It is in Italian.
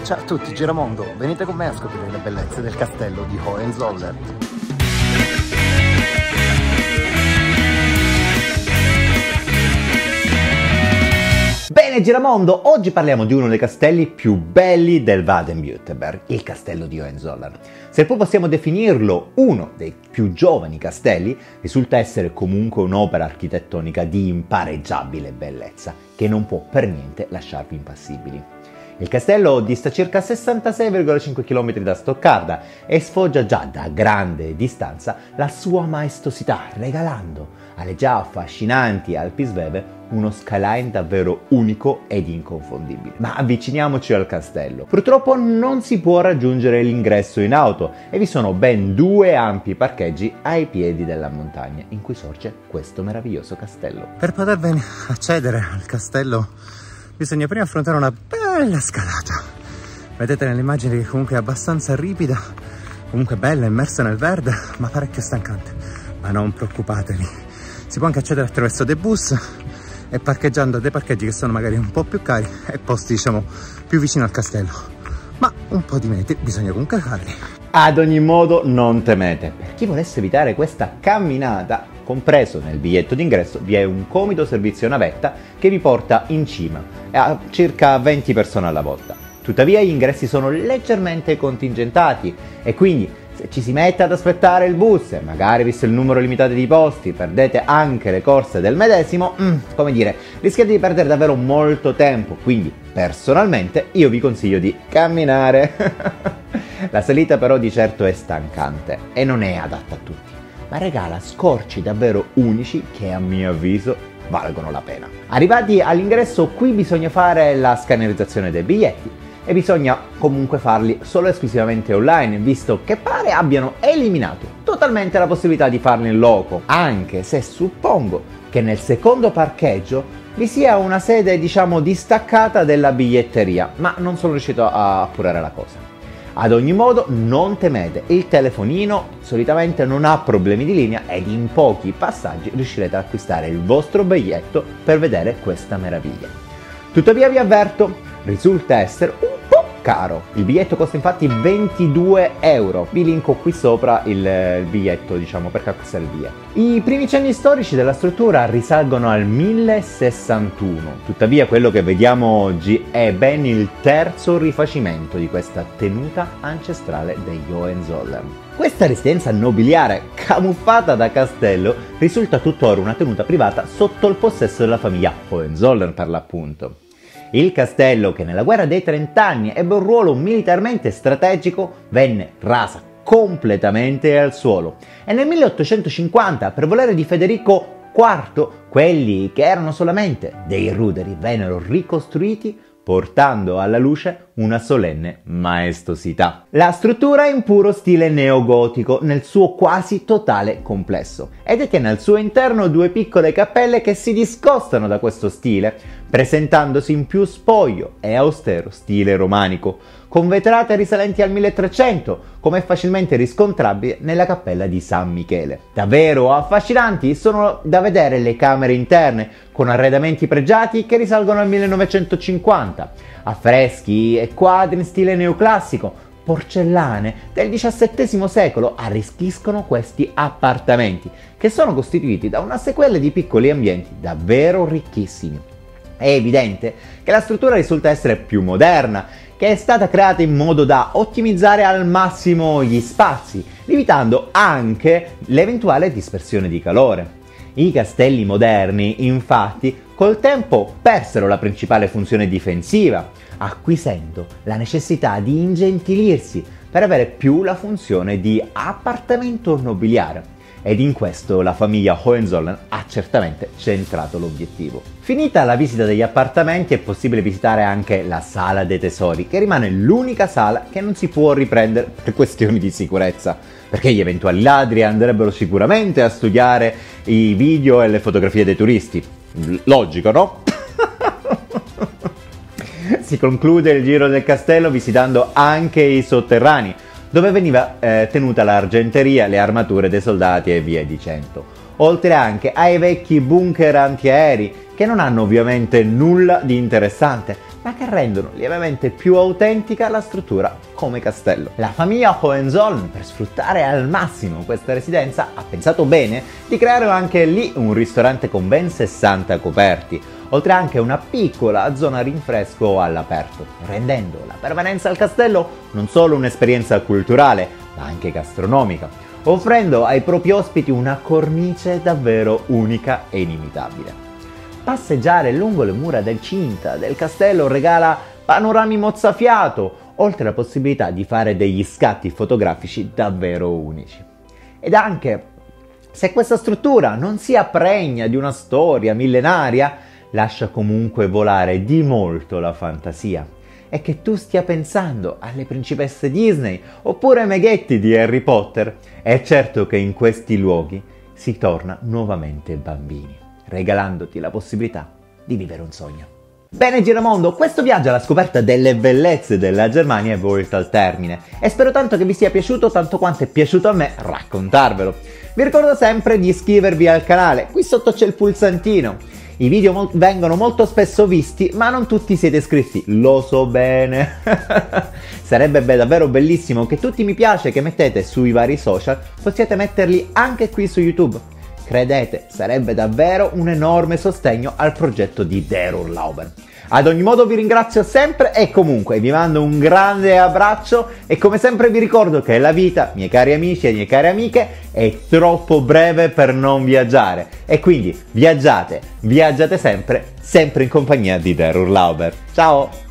Ciao a tutti, Giramondo, venite con me a scoprire le bellezze del castello di Hohenzollern. Bene Giramondo, oggi parliamo di uno dei castelli più belli del Baden-Württemberg, il castello di Hohenzollern. Se poi possiamo definirlo uno dei più giovani castelli, risulta essere comunque un'opera architettonica di impareggiabile bellezza, che non può per niente lasciarvi impassibili. Il castello dista circa 66,5 km da Stoccarda e sfoggia già da grande distanza la sua maestosità, regalando alle già affascinanti Alpi Sveve uno skyline davvero unico ed inconfondibile. Ma avviciniamoci al castello. Purtroppo non si può raggiungere l'ingresso in auto e vi sono ben due ampi parcheggi ai piedi della montagna in cui sorge questo meraviglioso castello. Per potervene accedere al castello bisogna prima affrontare una bella scalata. Vedete nelle immagini che comunque è abbastanza ripida, comunque bella, immersa nel verde, ma parecchio stancante. Ma non preoccupatevi, si può anche accedere attraverso dei bus e parcheggiando a dei parcheggi che sono magari un po' più cari e posti diciamo più vicino al castello. Ma un po' di metri bisogna comunque farli. Ad ogni modo non temete, per chi volesse evitare questa camminata, compreso nel biglietto d'ingresso vi è un comodo servizio navetta che vi porta in cima a circa 20 persone alla volta. Tuttavia gli ingressi sono leggermente contingentati e quindi se ci si mette ad aspettare il bus e magari visto il numero limitato di posti perdete anche le corse del medesimo, come dire, rischiate di perdere davvero molto tempo, quindi personalmente io vi consiglio di camminare. La salita però di certo è stancante e non è adatta a tutti, ma regala scorci davvero unici che a mio avviso valgono la pena. Arrivati all'ingresso qui bisogna fare la scannerizzazione dei biglietti e bisogna comunque farli solo e esclusivamente online, visto che pare abbiano eliminato totalmente la possibilità di farli in loco, anche se suppongo che nel secondo parcheggio vi sia una sede diciamo distaccata della biglietteria, ma non sono riuscito a appurare la cosa. Ad ogni modo non temete, il telefonino solitamente non ha problemi di linea ed in pochi passaggi riuscirete ad acquistare il vostro biglietto per vedere questa meraviglia. Tuttavia vi avverto, risulta essere un po' caro. Il biglietto costa infatti 22 euro. Vi linko qui sopra il biglietto, diciamo, per acquistare il biglietto. I primi cenni storici della struttura risalgono al 1061. Tuttavia quello che vediamo oggi è ben il terzo rifacimento di questa tenuta ancestrale degli Hohenzollern. Questa residenza nobiliare, camuffata da castello, risulta tuttora una tenuta privata sotto il possesso della famiglia Hohenzollern per l'appunto. Il castello, che nella guerra dei 30 anni ebbe un ruolo militarmente strategico, venne rasa completamente al suolo e nel 1850, per volere di Federico IV, quelli che erano solamente dei ruderi vennero ricostruiti, portando alla luce una solenne maestosità. La struttura è in puro stile neogotico nel suo quasi totale complesso e detiene al suo interno due piccole cappelle che si discostano da questo stile, presentandosi in più spoglio e austero stile romanico, con vetrate risalenti al 1300, come è facilmente riscontrabile nella cappella di San Michele. Davvero affascinanti sono da vedere le camere interne, con arredamenti pregiati che risalgono al 1950, affreschi e quadri in stile neoclassico, porcellane del XVII secolo arricchiscono questi appartamenti, che sono costituiti da una sequela di piccoli ambienti davvero ricchissimi. È evidente che la struttura risulta essere più moderna, che è stata creata in modo da ottimizzare al massimo gli spazi, limitando anche l'eventuale dispersione di calore. I castelli moderni, infatti, col tempo persero la principale funzione difensiva, acquisendo la necessità di ingentilirsi per avere più la funzione di appartamento nobiliare. Ed in questo la famiglia Hohenzollern ha certamente centrato l'obiettivo. Finita la visita degli appartamenti è possibile visitare anche la Sala dei Tesori, che rimane l'unica sala che non si può riprendere per questioni di sicurezza, perché gli eventuali ladri andrebbero sicuramente a studiare i video e le fotografie dei turisti. Logico, no? Si conclude il giro del castello visitando anche i sotterranei, dove veniva tenuta l'argenteria, le armature dei soldati e via dicendo, oltre anche ai vecchi bunker antiaerei che non hanno ovviamente nulla di interessante, ma che rendono lievemente più autentica la struttura come castello. La famiglia Hohenzollern, per sfruttare al massimo questa residenza, ha pensato bene di creare anche lì un ristorante con ben 60 coperti, oltre anche a una piccola zona rinfresco all'aperto, rendendo la permanenza al castello non solo un'esperienza culturale, ma anche gastronomica, offrendo ai propri ospiti una cornice davvero unica e inimitabile. Passeggiare lungo le mura del cinta del castello regala panorami mozzafiato, oltre alla possibilità di fare degli scatti fotografici davvero unici. Ed anche se questa struttura non sia pregna di una storia millenaria, lascia comunque volare di molto la fantasia. E che tu stia pensando alle principesse Disney oppure ai meghetti di Harry Potter, è certo che in questi luoghi si torna nuovamente bambini, regalandoti la possibilità di vivere un sogno. Bene Giramondo, questo viaggio alla scoperta delle bellezze della Germania è volto al termine e spero tanto che vi sia piaciuto tanto quanto è piaciuto a me raccontarvelo. Vi ricordo sempre di iscrivervi al canale, qui sotto c'è il pulsantino. I video vengono molto spesso visti, ma non tutti siete iscritti, lo so bene. Sarebbe davvero bellissimo che tutti i mi piace che mettete sui vari social possiate metterli anche qui su YouTube. Credete, sarebbe davvero un enorme sostegno al progetto di Der Urlauber. Ad ogni modo vi ringrazio sempre e comunque vi mando un grande abbraccio e come sempre vi ricordo che la vita, miei cari amici e mie care amiche, è troppo breve per non viaggiare e quindi viaggiate sempre in compagnia di Der Urlauber. Ciao!